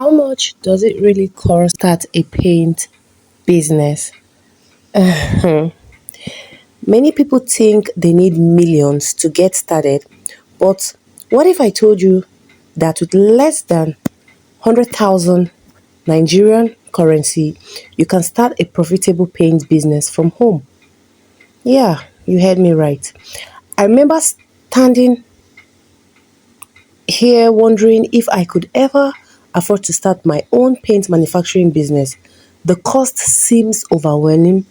How much does it really cost to start a paint business? Many people think they need millions to get started, but what if I told you that with less than 100,000 Nigerian currency, you can start a profitable paint business from home? Yeah, you heard me right. I remember standing here wondering if I could ever afford to start my own paint manufacturing business. The cost seems overwhelming,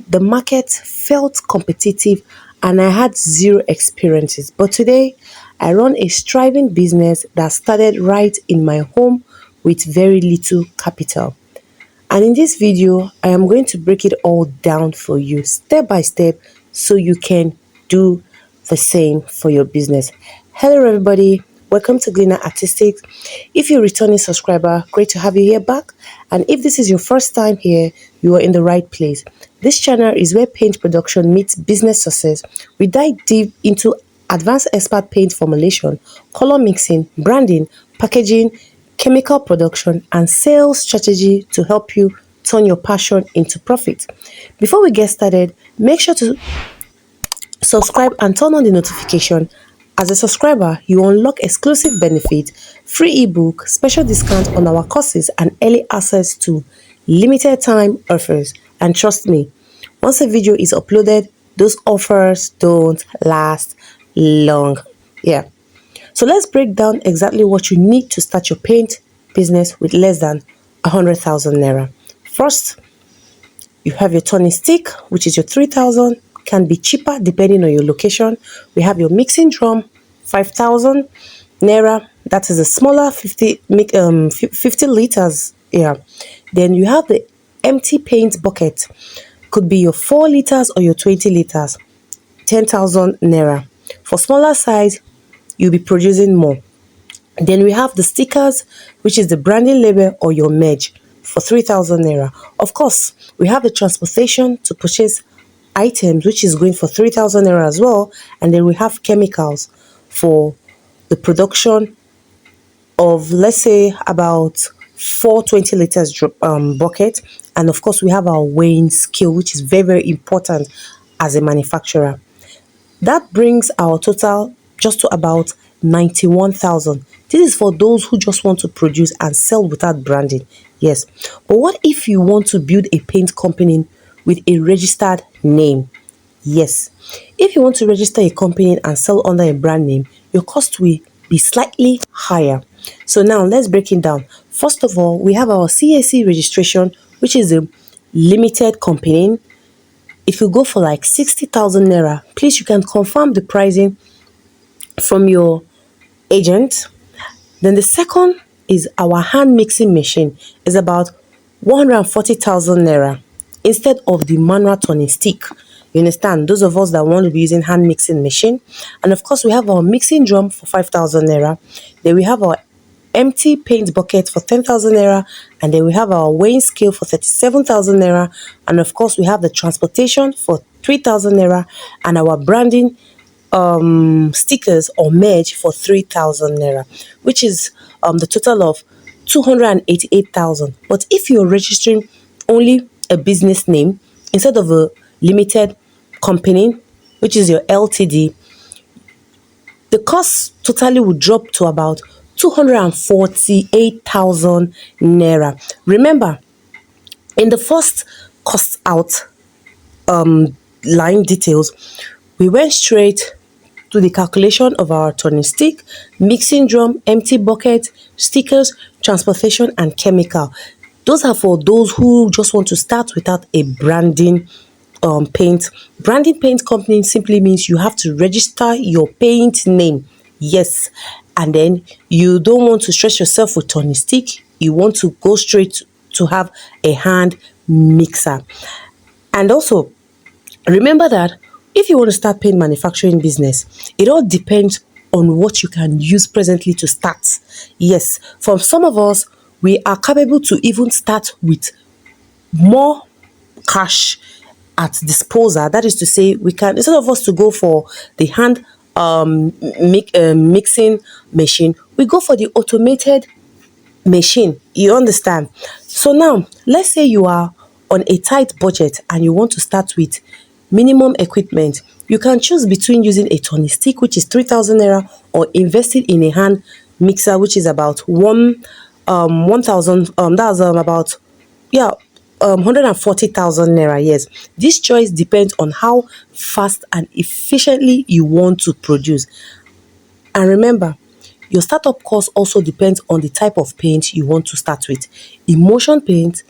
the market felt competitive, and I had zero experiences. But today, I run a thriving business that started right in my home with very little capital. And in this video, I am going to break it all down for you step by step so you can do the same for your business. Hello, everybody. Welcome to Glina Artistic. If you're a returning subscriber, great to have you here back. And if this is your first time here, you are in the right place. This channel is where paint production meets business success. We dive deep into advanced expert paint formulation, color mixing, branding, packaging, chemical production, and sales strategy to help you turn your passion into profit. Before we get started, make sure to subscribe and turn on the notification. As a subscriber, you unlock exclusive benefits, free ebook, special discount on our courses, and early access to limited time offers. And trust me, once a video is uploaded, those offers don't last long. Yeah. So let's break down exactly what you need to start your paint business with less than 100,000 naira. First, you have your turning stick, which is your 3,000, can be cheaper depending on your location. We have your mixing drum, 5,000 naira. That is a smaller 50 liters. Yeah. Then you have the empty paint bucket. Could be your 4 liters or your 20 liters, 10,000 naira. For smaller size, you'll be producing more. Then we have the stickers, which is the branding label or your merge for 3,000 naira. Of course, we have the transportation to purchase items, which is going for 3,000 naira as well. And then we have chemicals for the production of, let's say, about 420 liters bucket. And of course, we have our weighing scale, which is very, very important as a manufacturer. That brings our total just to about 91,000. This is for those who just want to produce and sell without branding. Yes. But what if you want to build a paint company with a registered name? Yes. If you want to register a company and sell under a brand name, your cost will be slightly higher. So now let's break it down. First of all, we have our CAC registration, which is a limited company. If you go for like 60,000 naira, please you can confirm the pricing from your agent. Then the second is our hand mixing machine is about 140,000 naira instead of the manual turning stick. You understand? Those of us that want to be using hand mixing machine. And of course, we have our mixing drum for 5,000 naira. Then we have our empty paint bucket for 10,000 naira, and then we have our weighing scale for 37,000 naira, and of course we have the transportation for 3,000 naira, and our branding stickers or merge for 3,000 naira, which is the total of 288,000. But if you're registering only a business name instead of a limited company, which is your LTD, the cost totally would drop to about 248,000 naira. Remember, in the first cost out line details, we went straight to the calculation of our turning stick, mixing drum, empty bucket, stickers, transportation, and chemical. Those are for those who just want to start without a branding paint. Branding paint company simply means you have to register your paint name. Yes. And then you don't want to stretch yourself with turning stick. You want to go straight to have a hand mixer. And also, remember that if you want to start paint manufacturing business, it all depends on what you can use presently to start. Yes, for some of us, we are capable to even start with more cash at disposal. That is to say, we can, instead of us to go for the hand mixing machine, we go for the automated machine. You understand? So now, let's say you are on a tight budget and you want to start with minimum equipment. You can choose between using a turning stick, which is 3,000 naira, or investing in a hand mixer, which is about 1,000, that's about, yeah, 140,000 naira. Yes, this choice depends on how fast and efficiently you want to produce. And remember, your startup cost also depends on the type of paint you want to start with. Emulsion paint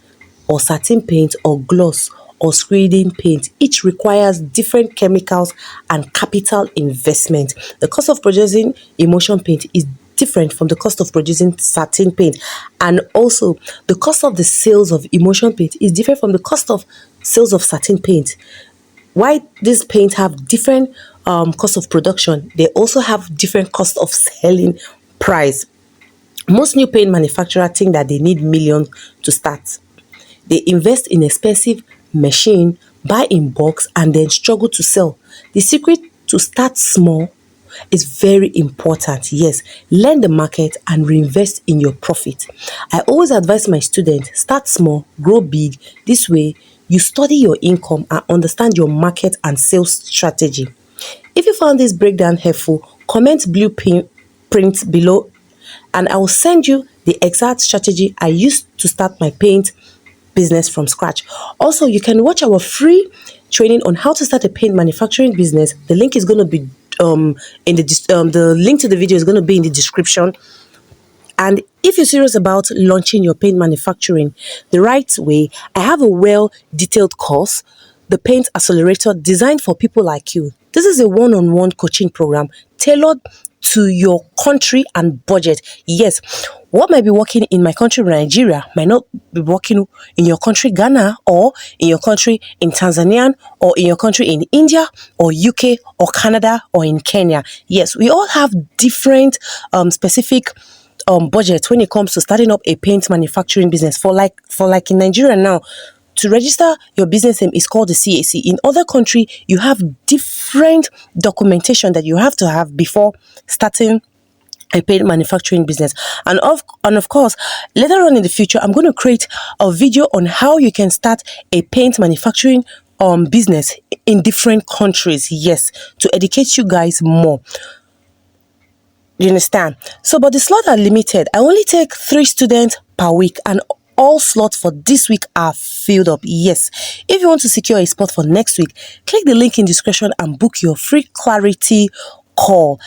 or satin paint or gloss or screening paint. Each requires different chemicals and capital investment. The cost of producing emulsion paint is different from the cost of producing satin paint, and also the cost of the sales of emulsion paint is different from the cost of sales of satin paint. Why these paints have different cost of production, they also have different cost of selling price. Most new paint manufacturers think that they need millions to start. They invest in expensive machine, buy in bulks, and then struggle to sell. The secret to start small is very important. Yes, learn the market and reinvest in your profit. I always advise my students, start small, grow big. This way, you study your income and understand your market and sales strategy. If you found this breakdown helpful, comment blueprint below and I will send you the exact strategy I used to start my paint business from scratch. Also, you can watch our free training on how to start a paint manufacturing business. The link is going to be the link to the video is going to be in the description. And if you're serious about launching your paint manufacturing the right way, I have a well detailed course, the Paint Accelerator, designed for people like you. This is a one-on-one coaching program tailored to your country and budget. Yes, what might be working in my country, Nigeria, might not be working in your country, Ghana, or in your country in Tanzania, or in your country in India, or UK, or Canada, or in Kenya. Yes, we all have different specific budget when it comes to starting up a paint manufacturing business. For like in Nigeria now, to register your business name is called the CAC. In other country, you have different documentation that you have to have before starting a paint manufacturing business. And of course, later on in the future, I'm going to create a video on how you can start a paint manufacturing business in different countries. Yes, to educate you guys more. You understand? So, but the slots are limited. I only take 3 students per week, and all slots for this week are filled up. Yes. If you want to secure a spot for next week, click the link in description and book your free clarity call.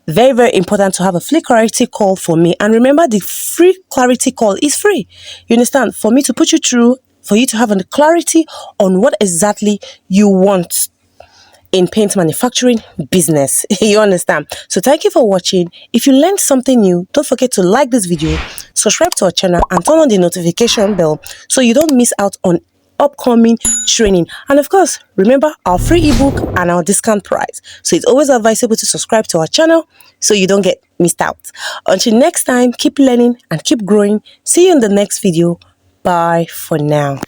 Very, very important to have a free clarity call for me. And remember, the free clarity call is free. You understand? For me to put you through, for you to have a clarity on what exactly you want in paint manufacturing business. You understand? So thank you for watching. If you learned something new, don't forget to like this video, subscribe to our channel, and turn on the notification bell so you don't miss out on upcoming training. And of course, remember our free ebook and our discount price. So it's always advisable to subscribe to our channel so you don't get missed out. Until next time, keep learning and keep growing. See you in the next video. Bye for now.